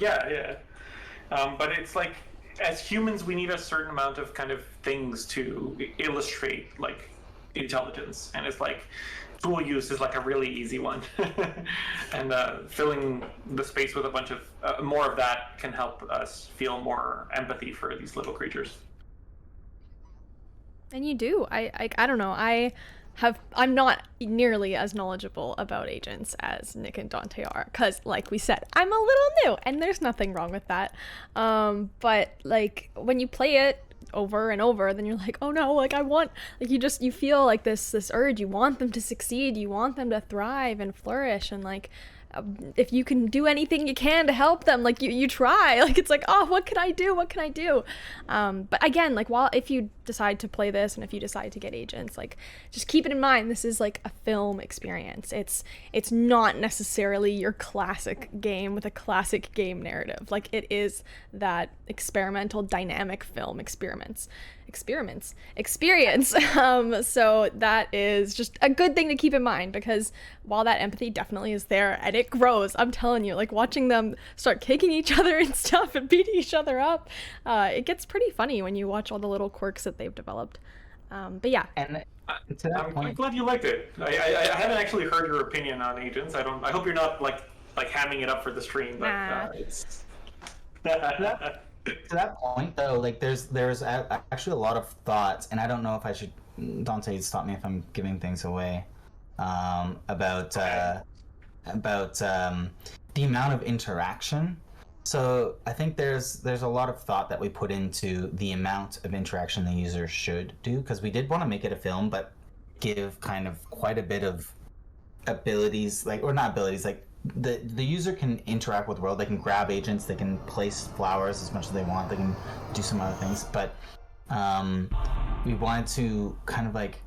it's like, as humans, we need a certain amount of kind of things to illustrate like intelligence, and it's like tool use is like a really easy one. And filling the space with a bunch of more of that can help us feel more empathy for these little creatures. And you do. I don't know. I'm not nearly as knowledgeable about Agents as Nick and Dante are, because like we said, I'm a little new, and there's nothing wrong with that. But like when you play it, over and over, then you're like, oh no, like I want, like you feel like this urge. You want them to succeed, you want them to thrive and flourish, and like if you can do anything you can to help them, like you try. Like it's like, oh, what can I do, but again, like if you decide to play this and if you decide to get Agents, like just keep it in mind, this is like a film experience. It's not necessarily your classic game with a classic game narrative. Like it is that experimental dynamic film experience. So that is just a good thing to keep in mind, because while that empathy definitely is there and it grows, I'm telling you, like watching them start kicking each other and stuff and beating each other up, it gets pretty funny when you watch all the little quirks that they've developed. But yeah. And to that I'm point, glad you liked it. I haven't actually heard your opinion on Agents. I hope you're not like hamming it up for the stream, but Nah. it's. to that point though, like there's actually a lot of thoughts, and I don't know if I should, Dante, stop me if I'm giving things away, about the amount of interaction. So I think there's a lot of thought that we put into the amount of interaction the user should do, because we did want to make it a film but give kind of quite a bit of abilities, like, or not abilities, like the user can interact with the world. They can grab agents, they can place flowers as much as they want, they can do some other things, but we wanted to kind of like,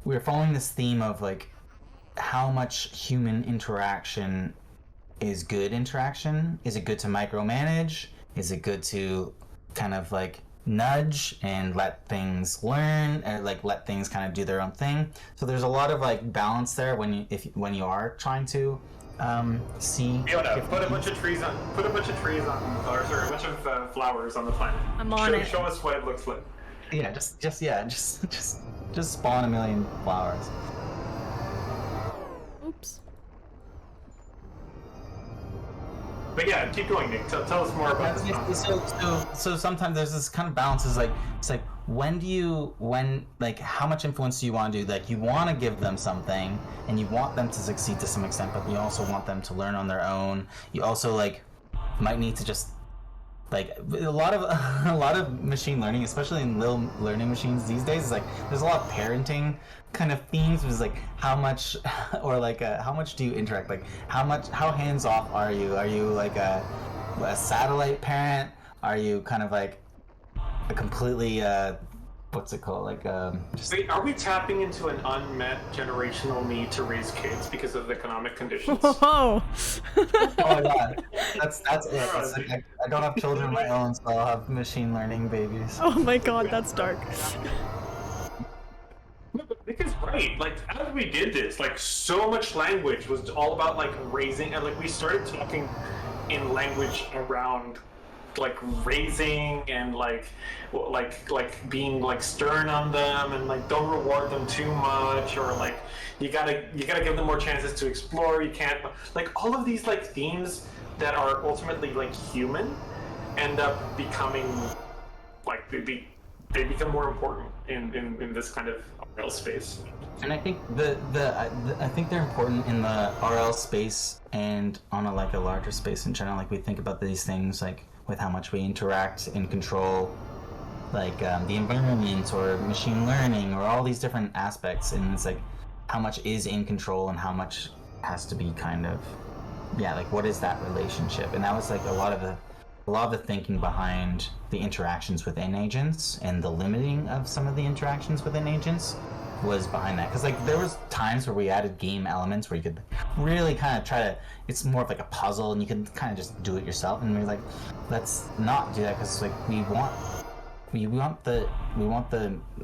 we were following this theme of like how much human interaction is good interaction. Is it good to micromanage? Is it good to kind of like nudge and let things learn, or like let things kind of do their own thing? So there's a lot of like balance there when you are trying to see. Fiona, put a bunch of trees on, or sorry, a bunch of flowers on the planet. I'm on it. Show us what it looks like. Yeah, just spawn a million flowers. Oops. But yeah, keep going, Nick. Tell us more about this. So sometimes there's this kind of balance. Is like, it's like, like how much influence do you want to do? Like you want to give them something and you want them to succeed to some extent, but you also want them to learn on their own. You also like might need to just like a lot of machine learning, especially in little learning machines these days, is like there's a lot of parenting kind of themes. Is like how much, or like how much do you interact? Like how hands off are you? Are you like a satellite parent? Are you kind of like a completely what's it called? Like just... Wait, are we tapping into an unmet generational need to raise kids because of economic conditions? Whoa. Oh my god, that's it. It's like, I don't have children of my own, so I'll have machine learning babies. Oh my god, that's dark. Nick is right. Like, as we did this, like, so much language was all about like raising, and like we started talking in language around like raising and like being like stern on them, and like don't reward them too much, or like you gotta give them more chances to explore. You can't, like, all of these like themes that are ultimately like human end up becoming like they become more important in this kind of RL space. And I think I think they're important in the RL space and on a larger space in general. Like we think about these things like with how much we interact and control, like the environment or machine learning or all these different aspects, and it's like how much is in control and how much has to be kind of, yeah, like what is that relationship? And that was like a lot of the thinking behind the interactions within agents, and the limiting of some of the interactions within agents was behind that. Because like there was times where we added game elements where you could really kind of try to, it's more of like a puzzle and you can kind of just do it yourself, and we're like, let's not do that, because like we want the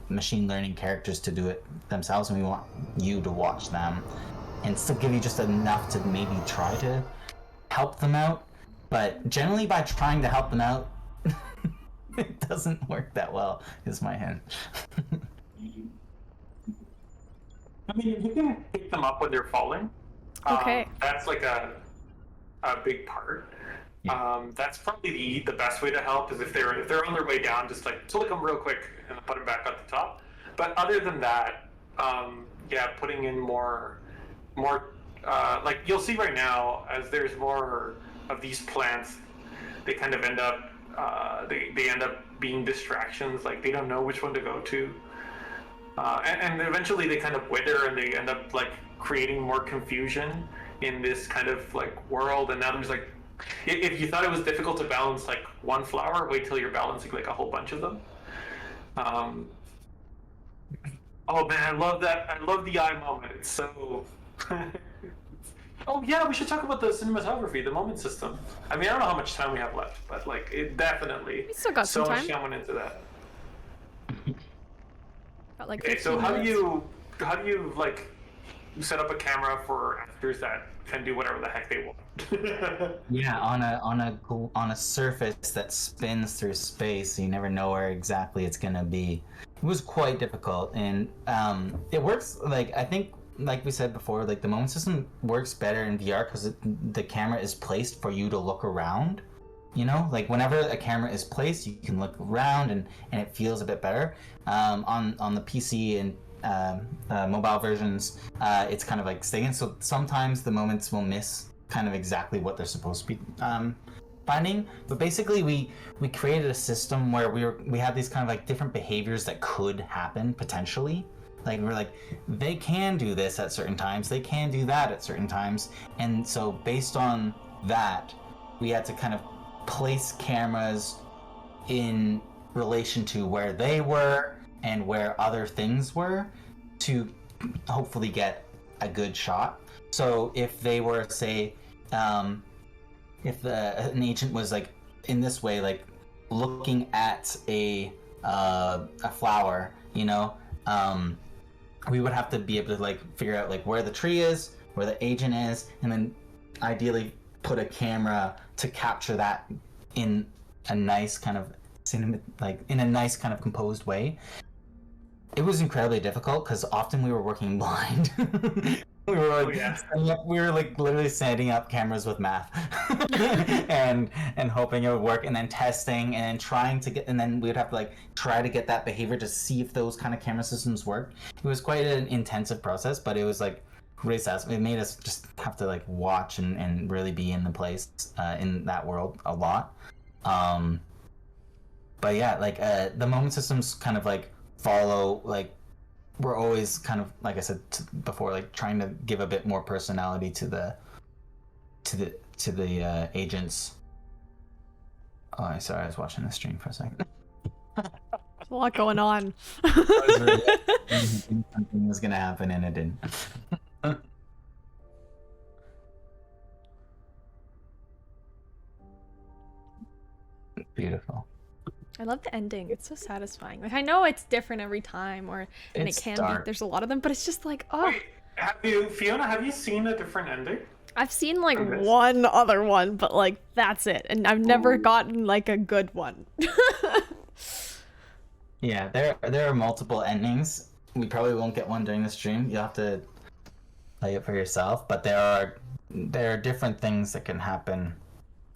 machine learning characters to do it themselves, and we want you to watch them and still give you just enough to maybe try to help them out. But generally by trying to help them out, it doesn't work that well, is my hint. I mean, you can pick them up when they're falling. Okay. That's like a big part. That's probably the best way to help, is if they're on their way down, just like click them real quick and put them back at the top. But other than that, yeah, putting in more like you'll see right now, as there's more of these plants, they kind of end up they end up being distractions. Like they don't know which one to go to, and eventually they kind of wither and they end up like creating more confusion in this kind of like world. And now there's like, if you thought it was difficult to balance like one flower, wait till you're balancing like a whole bunch of them. Oh man, I love that. I love the eye moment. It's so. Oh yeah, we should talk about the cinematography, the moment system. I mean, I don't know how much time we have left, but like it definitely. We still got so some much time. time went into that. Got like Okay, 15 so how do minutes. you like set up a camera for actors that can do whatever the heck they want? Yeah, on a surface that spins through space, you never know where exactly it's gonna be. It was quite difficult, and it works. Like I think, like we said before, like the moment system works better in VR because the camera is placed for you to look around. You know, like whenever a camera is placed, you can look around and it feels a bit better. On the PC and mobile versions, it's kind of like staying. So sometimes the moments will miss kind of exactly what they're supposed to be finding. But basically, we created a system where we had these kind of like different behaviors that could happen potentially. Like we're like, they can do this at certain times, they can do that at certain times, and so based on that, we had to kind of place cameras in relation to where they were and where other things were to hopefully get a good shot. So if they were, say, if an agent was like in this way, like looking at a flower, you know, we would have to be able to like figure out like where the tree is, where the agent is, and then ideally put a camera to capture that in a nice kind of in a nice kind of composed way. It was incredibly difficult because often we were working blind. we were like, we were like literally setting up cameras with math and hoping it would work, and then testing and trying to get, and then we would have to like try to get that behavior to see if those kind of camera systems work. It was quite an intensive process, but it was like really satisfying. It made us just have to like watch and really be in the place in that world a lot. But yeah, like the moment systems kind of like follow, like we're always kind of, like I said before, like trying to give a bit more personality to the agents. Oh, I'm sorry, I was watching the stream for a second. There's a lot going on. Something was gonna happen and it didn't. Beautiful. I love the ending. It's so satisfying. Like I know it's different every time, and it can be. There's a lot of them, but it's just like, oh. Wait, Fiona, have you seen a different ending? I've seen like one other one, but like that's it, and I've never gotten like a good one. Yeah, there are multiple endings. We probably won't get one during the stream. You'll have to play it for yourself. But there are different things that can happen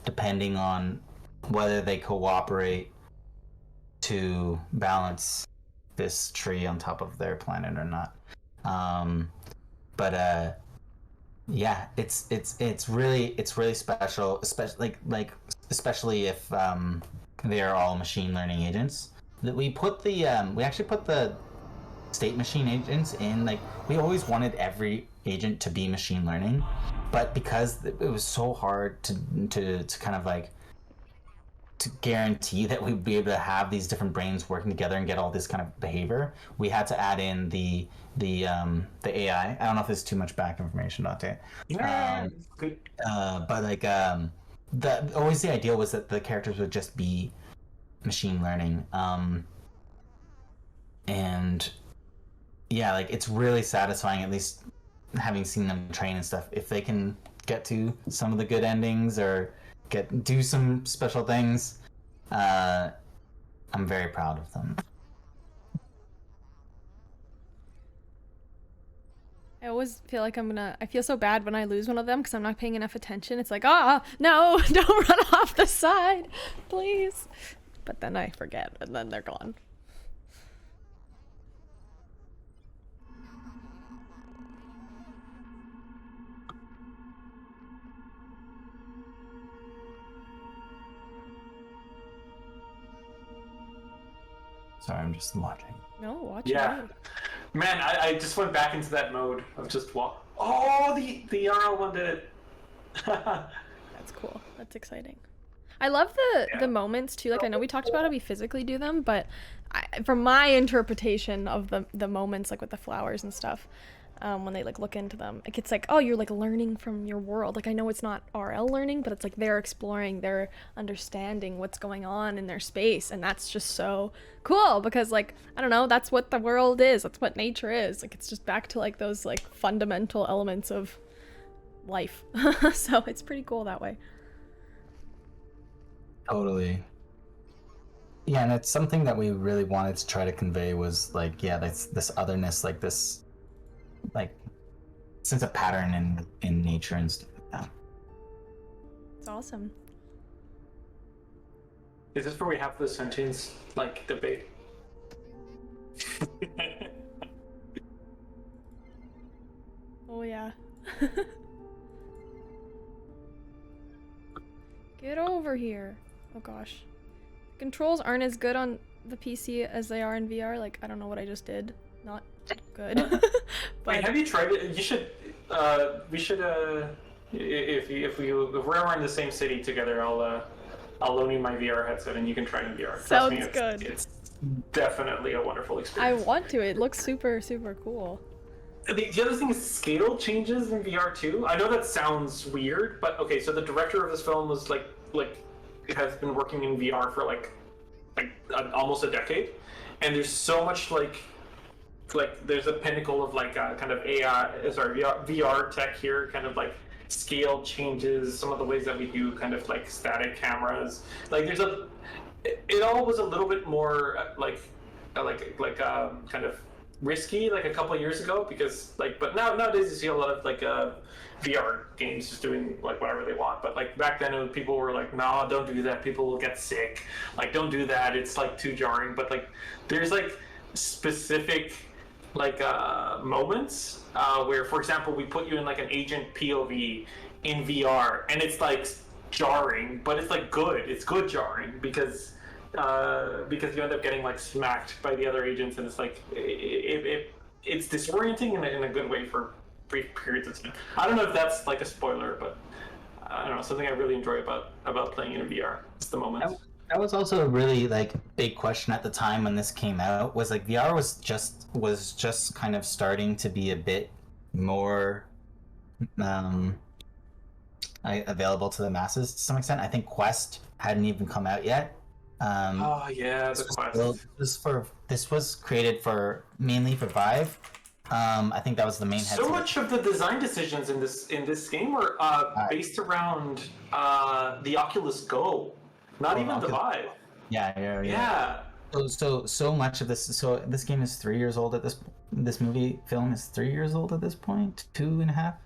depending on whether they cooperate to balance this tree on top of their planet or not. Yeah, it's really special, especially if they are all machine learning agents. That we actually put the state machine agents in, like we always wanted every agent to be machine learning, but because it was so hard to kind of like to guarantee that we'd be able to have these different brains working together and get all this kind of behavior, we had to add in the AI. I don't know if there's too much back information about it. Yeah, good. But like always the idea was that the characters would just be machine learning. And yeah, like it's really satisfying, at least having seen them train and stuff, if they can get to some of the good endings or do some special things. I'm very proud of them. I always feel like I feel so bad when I lose one of them because I'm not paying enough attention. It's like, no, don't run off the side, please. But then I forget, and then they're gone. Sorry, I'm just watching. No, watch Yeah. it. Man, I just went back into that mode of just walk. Oh, the RL one did it. That's cool. That's exciting. I love the moments too. Like I know we talked about how we physically do them, but from my interpretation of the moments, like with the flowers and stuff, when they like look into them, like it's like, oh, you're like learning from your world. Like I know it's not RL learning, but it's like they're exploring, they're understanding what's going on in their space, and that's just so cool because like I don't know, that's what the world is. That's what nature is. Like it's just back to like those like fundamental elements of life. So it's pretty cool that way. Totally. Yeah, and it's something that we really wanted to try to convey was like, yeah, that's this otherness, like this, like sense of pattern in nature and stuff like that. It's awesome. Is this where we have the sentence like debate? Oh yeah. Get over here. Oh gosh. The controls aren't as good on the PC as they are in VR. Like, I don't know what I just did. Not good. But Wait, have you tried it? You should. We should. If we're ever in the same city together, I'll loan you my VR headset and you can try it in VR. Trust Sounds me, good. It's definitely a wonderful I experience. want to. It looks super, super cool. The other thing is scale changes in VR too. I know that sounds weird, but okay. So the director of this film was like has been working in VR for like almost a decade, and there's so much like there's a pinnacle of like kind of VR tech here, kind of like scale changes, some of the ways that we do kind of like static cameras. Like there's it all was a little bit more kind of risky like a couple of years ago because like, but nowadays you see a lot of like VR games just doing like whatever they want. But like back then people were like, no, don't do that, people will get sick, like don't do that, it's like too jarring. But like there's like specific like moments where, for example, we put you in like an agent POV in VR and it's like jarring, but it's like good, it's good jarring because you end up getting like smacked by the other agents, and it's like it's disorienting in a good way for brief periods of time. I don't know if that's like a spoiler, but I don't know, something I really enjoy about playing in VR. It's the moments. That was also a really like big question at the time when this came out. Was like VR was just kind of starting to be a bit more available to the masses to some extent. I think Quest hadn't even come out yet. Oh yeah, the Quest. This was created mainly for Vive. I think that was the main headset. So much of the design decisions in this game were based around the Oculus Go, not even the Vive. Yeah. So much of this. So this game is 3 years old at this. This film is 3 years old at this point, 2.5,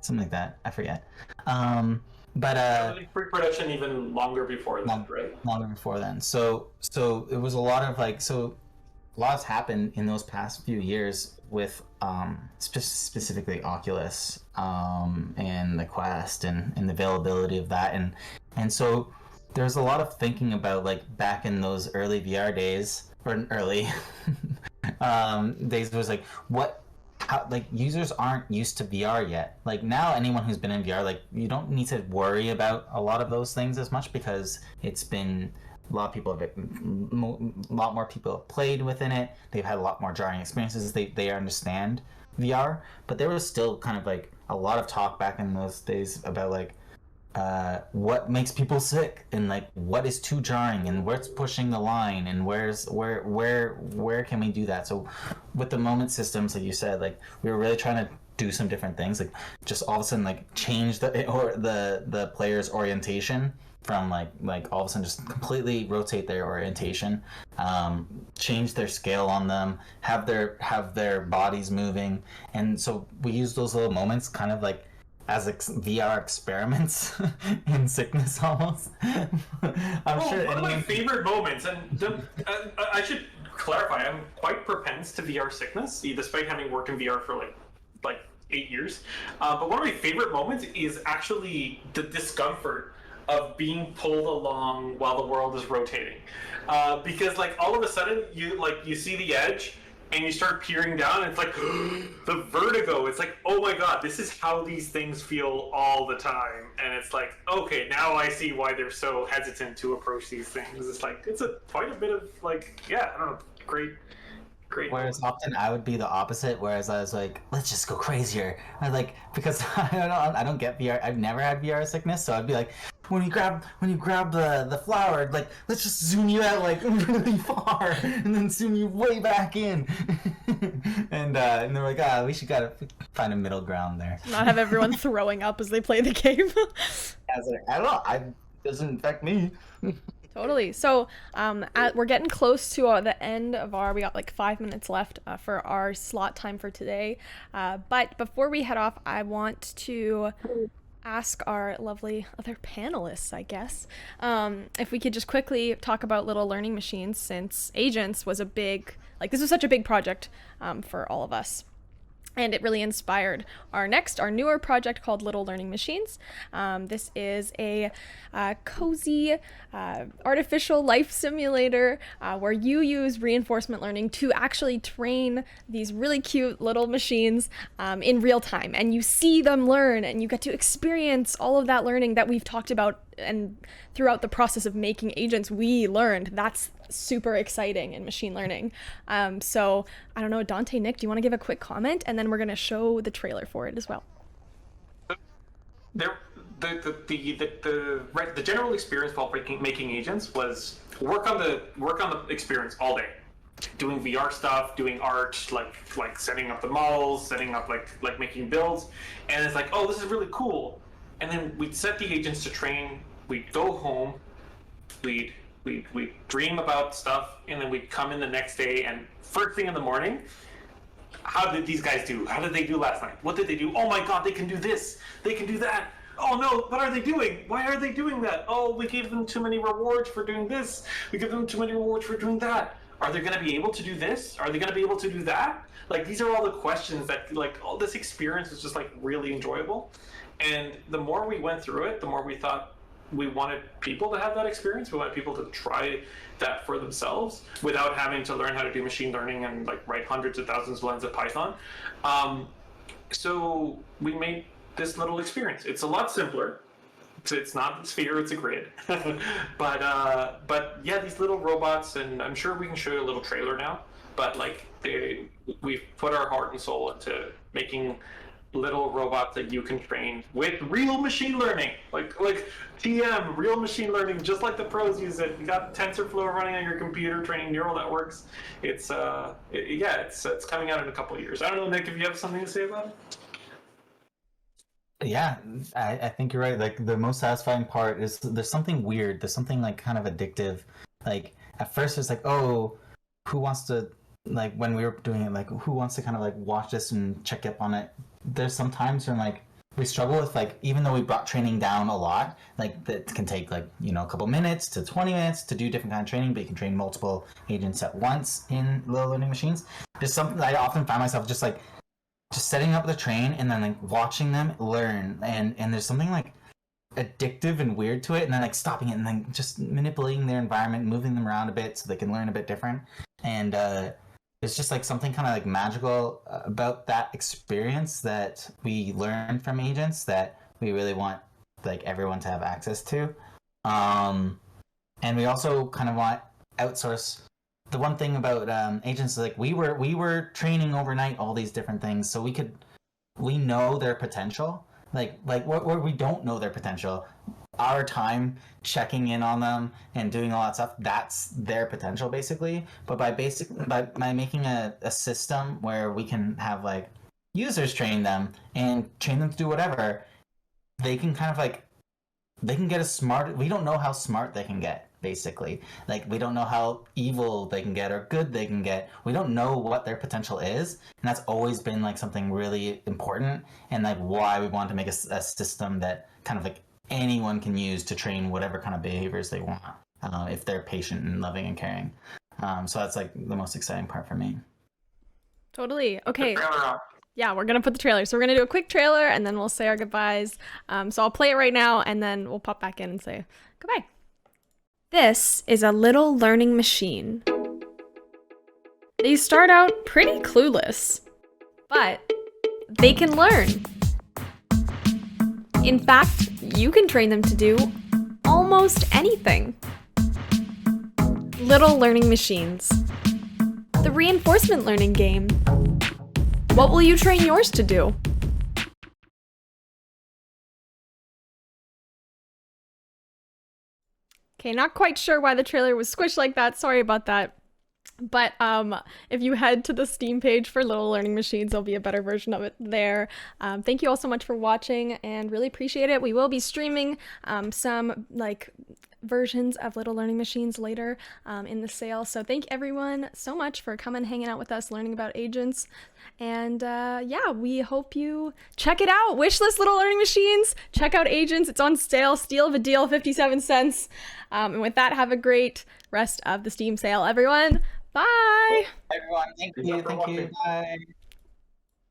something like that. I forget. But pre-production even longer before that, right? Longer before then. So it was a lot of like a lot's happened in those past few years with specifically Oculus and the Quest and the availability of that and so there's a lot of thinking about like back in those early VR days or early days. It was like how like users aren't used to VR yet. Like now anyone who's been in VR, like you don't need to worry about a lot of those things as much because it's been a lot more people have played within it. They've had a lot more jarring experiences. They understand VR, but there was still kind of like a lot of talk back in those days about like what makes people sick and like what is too jarring and where's pushing the line and where can we do that. So with the moment systems, like you said, like we were really trying to do some different things, like just all of a sudden like change the player's orientation from like all of a sudden just completely rotate their orientation, change their scale on them, have their bodies moving. And so we use those little moments kind of like as VR experiments in sickness almost. I'm sure one of my favorite moments, and I should clarify, I'm quite propense to VR sickness, despite having worked in VR for like 8 years. But one of my favorite moments is actually the discomfort of being pulled along while the world is rotating, because like all of a sudden you see the edge and you start peering down and it's like the vertigo. It's like, oh my god, this is how these things feel all the time. And it's like, okay, now I see why they're so hesitant to approach these things. It's like it's quite a bit of like, yeah, I don't know, great. Whereas often I would be the opposite. Whereas I was like, let's just go crazier. Because I don't get VR. I've never had VR sickness, so I'd be like, when you grab the flower, like let's just zoom you out like really far, and then zoom you way back in. and they're like, we should gotta find a middle ground there. Not have everyone throwing up as they play the game. I was like, I don't know. It doesn't affect me. Totally. So we're getting close to the end of we got like 5 minutes left for our slot time for today. But before we head off, I want to ask our lovely other panelists, I guess, if we could just quickly talk about Little Learning Machines, since Agents was this was such a big project for all of us. And it really inspired our newer project called Little Learning Machines. This is a cozy artificial life simulator where you use reinforcement learning to actually train these really cute little machines in real time. And you see them learn, and you get to experience all of that learning that we've talked about. And throughout the process of making Agents, we learned. That's super exciting in machine learning. So I don't know, Dante, Nick, do you want to give a quick comment? And then we're going to show the trailer for it as well. The general experience while making Agents was work on the experience all day, doing VR stuff, doing art, like setting up the models, setting up like making builds, and it's like, oh, this is really cool. And then we'd set the Agents to train. We'd go home. We'd dream about stuff, and then we'd come in the next day, and first thing in the morning, how did these guys do? How did they do last night? What did they do? Oh my god, they can do this. They can do that. Oh no, what are they doing? Why are they doing that? Oh, we gave them too many rewards for doing this. We give them too many rewards for doing that. Are they going to be able to do this? Are they going to be able to do that? Like, these are all the questions that, like, all this experience is just, like, really enjoyable. And the more we went through it, the more we thought we wanted people to have that experience. We wanted people to try that for themselves without having to learn how to do machine learning and like write hundreds of thousands of lines of Python. So we made this little experience. It's a lot simpler. It's not a sphere, it's a grid. but yeah, these little robots, and I'm sure we can show you a little trailer now, but like we've put our heart and soul into making little robots that you can train with real machine learning, like TM, real machine learning, just like the pros use it. You got TensorFlow running on your computer, training neural networks. It's coming out in a couple of years. I don't know, Nick, if you have something to say about it. Yeah, I think you're right. Like, the most satisfying part is there's something weird. There's something like kind of addictive. Like, at first it's like, oh, who wants to, like, when we were doing it, like, who wants to kind of like watch this and check up on it? There's some times when like we struggle with, like, even though we brought training down a lot, like that can take like, you know, a couple minutes to 20 minutes to do different kind of training, but you can train multiple agents at once in Little Learning Machines. There's something that I often find myself just setting up the train and then like watching them learn, and there's something like addictive and weird to it, and then like stopping it and then just manipulating their environment, moving them around a bit so they can learn a bit different. And it's just like something kind of like magical about that experience that we learned from Agents that we really want like everyone to have access to. And we also kind of want outsource. The one thing about Agents is like we were training overnight all these different things, so we know their potential. Like where we don't know their potential, our time checking in on them and doing all that stuff, that's their potential basically. But by making a system where we can have like users train them and train them to do whatever, they can kind of like, they can get we don't know how smart they can get, basically. Like, we don't know how evil they can get or good they can get. We don't know what their potential is, and that's always been like something really important, and like why we want to make a system that kind of like anyone can use to train whatever kind of behaviors they want, if they're patient and loving and caring. So that's like the most exciting part for me. Totally. Okay. Yeah, we're gonna put the trailer. So we're gonna do a quick trailer and then we'll say our goodbyes. So I'll play it right now and then we'll pop back in and say goodbye. This is a little learning machine. They start out pretty clueless, but they can learn. In fact, you can train them to do almost anything. Little learning machines. The reinforcement learning game. What will you train yours to do? Okay, not quite sure why the trailer was squished like that. Sorry about that. But if you head to the Steam page for Little Learning Machines, there'll be a better version of it there. Thank you all so much for watching and really appreciate it. We will be streaming some versions of Little Learning Machines later in the sale. So thank everyone so much for coming, hanging out with us, learning about Agents. And yeah, we hope you check it out. Wishlist Little Learning Machines. Check out Agents. It's on sale. Steal of a deal, 57 cents. And with that, have a great rest of the Steam sale, everyone. Bye. Everyone, thank you. Bye.